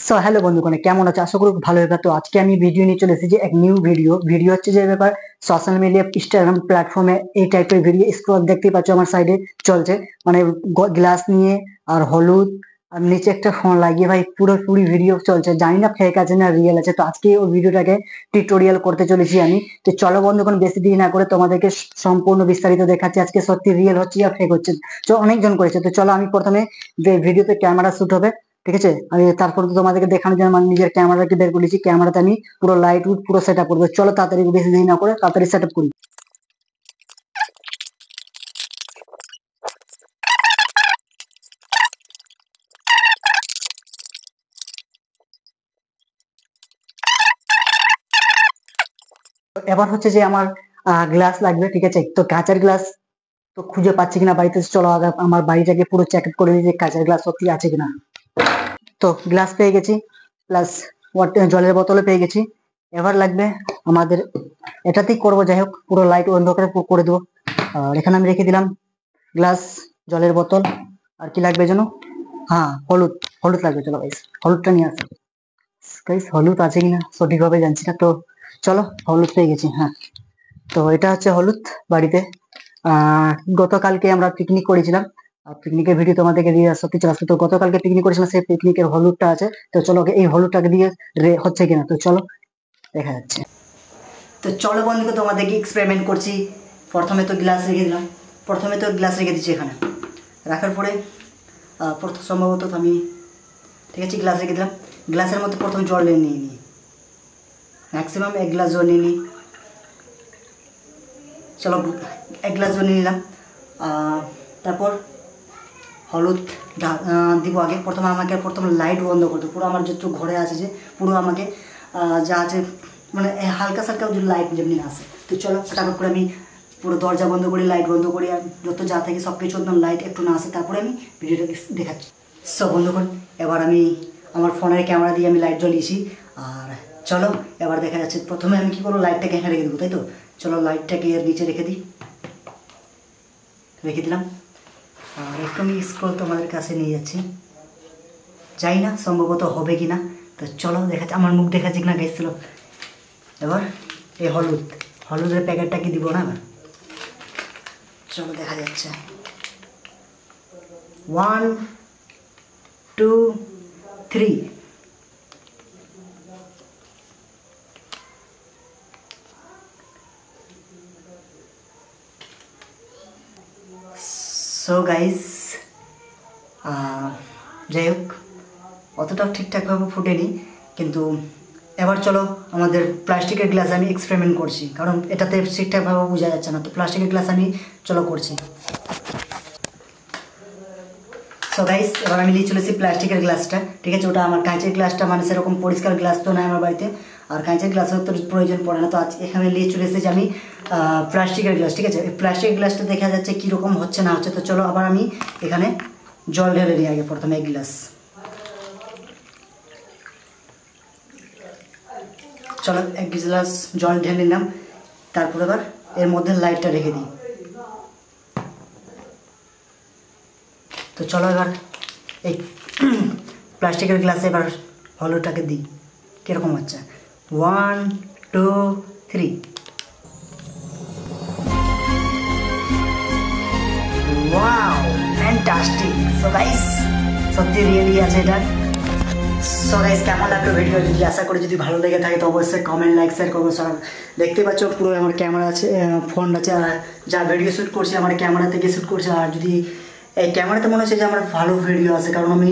So hello বন্ধুগণ, কেমন আছো? আশা করি ভালো হবে। তো আজকে আমি ভিডিও নিয়ে চলে এসেছি, এক নিউ ভিডিও হচ্ছে যে ব্যাপার সোশ্যাল মিডিয়া ইনস্টাগ্রাম প্ল্যাটফর্মে এই টাইপের ভিডিও স্ক্রল দেখতেই পাচ্ছ আমার সাইডে চলছে, মানে গ্লাস নিয়ে আর হলুদ আর নিচে একটা ফোন লাগিয়ে ভাই পুরোপুরি ভিডিও চলছে। জানি না ফেক আছে না রিয়েল আছে। তো আজকে ওই ভিডিওটাকে টিউটোরিয়াল করতে চলেছি আমি। তো চলো বন্ধুগণ, বেশি দেরি না করে তোমাদেরকে সম্পূর্ণ বিস্তারিত দেখাচ্ছি আজকে সত্যি রিয়েল হচ্ছে আর ফেক হচ্ছে। তো অনেকজন করেছে। তো চলো আমি প্রথমে ভিডিওতে ক্যামেরা শুট হবে, ঠিক আছে। আমি তারপর তো তোমাদেরকে দেখানোর জন্য আমি নিজের ক্যামেরাকে বের করেছি। ক্যামেরাতে আমি পুরো লাইট উড পুরো সেট আপ করবো। চলো তাড়াতাড়ি, বেশি দেরি না করে তাড়াতাড়ি সেট আপ করি। এবার হচ্ছে যে আমার গ্লাস লাগবে, ঠিক আছে। তো কাঁচের গ্লাস তো খুঁজে পাচ্ছি কিনা বাড়িতে, চলো আগে আমার বাড়িটাকে পুরো চেক করে নিই যে কাঁচের গ্লাস সত্যি আছে কিনা। তো গ্লাস পেয়ে গেছি, প্লাস জলের বোতলও পেয়ে গেছি। এবার লাগবে আমাদের, এটাতেই করবো। যাই হোক, পুরো লাইট অন্ধকারে করে দেবো। আর এখানে আমি রেখে দিলাম গ্লাস, জলের বোতল। আর কি লাগবে যেন? হ্যাঁ, হলুদ। হলুদ লাগবে। চলো গাইস, হলুদটা নিয়ে আসি। গাইস, হলুদ আছে কিনা সঠিকভাবে জানছি না। তো চলো, হলুদ পেয়ে গেছি। হ্যাঁ, তো এটা হচ্ছে হলুদ। বাড়িতে গতকালকে আমরা পিকনিক করেছিলাম, আর পিকনিকের ভিডিও তোমাদেরকে দিয়ে সত্যি চলে আসবে। তো গতকালকে পিকনিক করেছিলাম, সেই পিকনিকের হলুদটা আছে। তো চলো এই হলুদটাকে দিয়ে হচ্ছে কিনা, তো চলো দেখা যাচ্ছে। তো চলো বন্ধুকে তোমাদেরকে এক্সপেরিমেন্ট করছি। প্রথমে তো গ্লাস রেখে দিচ্ছি এখানে। রাখার পরে প্রথম সম্ভবত আমি, ঠিক আছে, গ্লাস রেখে দিলাম। গ্লাসের মধ্যে প্রথম জল নিয়ে নিই, ম্যাক্সিমাম 1 গ্লাস জল নিয়ে নিই। চলো 1 গ্লাস জল নিয়ে নিলাম। তারপর হলুদ দিব আগে। প্রথমে লাইট বন্ধ করতে, পুরো আমার যত ঘরে আছে যে পুরো আমাকে যা আছে মানে হালকা সালকা যদি লাইট যেমনি আসে। তো চলো ফটাফট করে আমি পুরো দরজা বন্ধ করি, লাইট বন্ধ করি, আর যত যা থাকে সব কিছু একদম লাইট একটু না আসে, তারপরে আমি ভিডিওটা দেখাচ্ছি। সব বন্ধুগণ, এবার আমি আমার ফোনের ক্যামেরা দিয়ে আমি লাইট জ্বলিয়েছি। আর চলো এবার দেখা যাচ্ছে। প্রথমে আমি কি করবো, লাইটটাকে এখানে রেখে দেবো, তাই তো। চলো লাইটটাকে এর নিচে রেখে দিলাম। আর একটু আমি স্ক্রল তোমাদের কাছে নিয়ে যাচ্ছি, যাই না সম্ভবত হবে কি না। তো চলো দেখাচ্ছি, আমার মুখ দেখাচ্ছি কিনা গাইস। চলো এবার এই হলুদের প্যাকেটটা কি দিব না এবার। চলো দেখা যাচ্ছে। 1 2 3। সো গাইস, যাই হোক, অতটাও ঠিকঠাকভাবে ফুটেনি, কিন্তু এবার চলো আমাদের প্লাস্টিকের গ্লাস আমি এক্সপেরিমেন্ট করছি, কারণ এটাতে ঠিকঠাকভাবে বোঝা যাচ্ছে না। তো প্লাস্টিকের গ্লাস আমি চলো করছি। সো গাইস, এবার আমি নিয়ে চলেছি প্লাস্টিকের গ্লাসটা, ঠিক আছে। ওটা আমার কাঁচের গ্লাসটা মানে সেরকম পরিষ্কার গ্লাস তো নাই আমার বাড়িতে, আর কাঁচের গ্লাসের তো প্রয়োজন পড়ে না। তো আজ এখানে নিয়ে চলে এসেছি আমি প্লাস্টিকের গ্লাস, ঠিক আছে। এই প্লাস্টিকের গ্লাসটা দেখা যাচ্ছে কীরকম হচ্ছে না হচ্ছে। তো চলো আবার আমি এখানে জল ঢেলে নিই আগে। প্রথমে 1 গ্লাস, চলো 1 গ্লাস জল ঢেলে নিলাম। তারপর এবার এর মধ্যে লাইটটা রেখে দিই। তো চলো এবার এই প্লাস্টিকের গ্লাসে এবার হলুদটাকে দিই, কীরকম হচ্ছে। 1 2 3। Wow, fantastic. সো গাইস, সত্যি রিয়েলি আছে এটা। সো গাইস, কেমন লাগলো ভিডিও? যদি আশা করি যদি ভালো লেগে থাকে তো অবশ্যই কমেন্ট, লাইক, শেয়ার করবো। সব দেখতে পাচ্ছ পুরো আমার ক্যামেরা আছে, ফোন আছে, আর যা ভিডিও শ্যুট করছি আমার ক্যামেরা থেকে শ্যুট করছি। আর যদি এই ক্যামেরাতে মনে হচ্ছে যে আমার ভালো ভিডিও আছে, কারণ আমি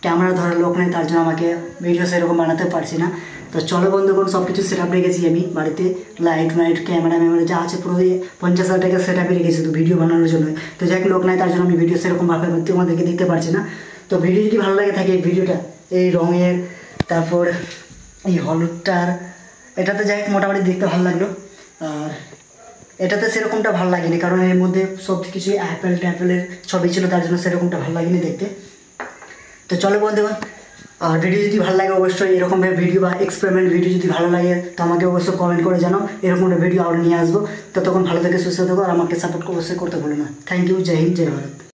ক্যামেরা ধরার লোক নেই, তার জন্য আমাকে ভিডিও সেরকম বানাতে পারছি না। তো চলো বন্ধুগণ, সব কিছু সেট আপ রেখেছি আমি বাড়িতে, লাইট ক্যামেরা যা আছে পুরো 50,000 টাকা সেট আপে রেখেছি তো ভিডিও বানানোর জন্য। তো যাই লোক নাই, তার জন্য আমি ভিডিও সেরকমভাবে তোমাদেরকে দিতে পারছি না। তো ভিডিও যদি ভালো লাগে থাকে, এই ভিডিওটা এই রঙের, তারপর এই হলুদটার, এটাতে যাই মোটামুটি দেখতে ভালো লাগলো। আর এটাতে সেরকমটা ভালো লাগেনি, কারণ এর মধ্যে সব কিছু অ্যাপেলের ছবি ছিল, তার জন্য সেরকমটা ভালো লাগেনি দেখতে। তো চলো বন্ধুগণ, আর ভিডিও যদি ভালো লাগে অবশ্যই এরকমভাবে ভিডিও বা এক্সপেরিমেন্ট ভিডিও যদি ভালো লাগে তো আমাকে অবশ্যই কমেন্ট করে জানাও। এরকম একটা ভিডিও আরও নিয়ে আসবো। তো তখন ভালো থেকে সুস্থ থাকো, আর আমাকে সাপোর্ট অবশ্যই করতে ভুলো না। Thank you. জয় হিন্দ, জয় ভারত।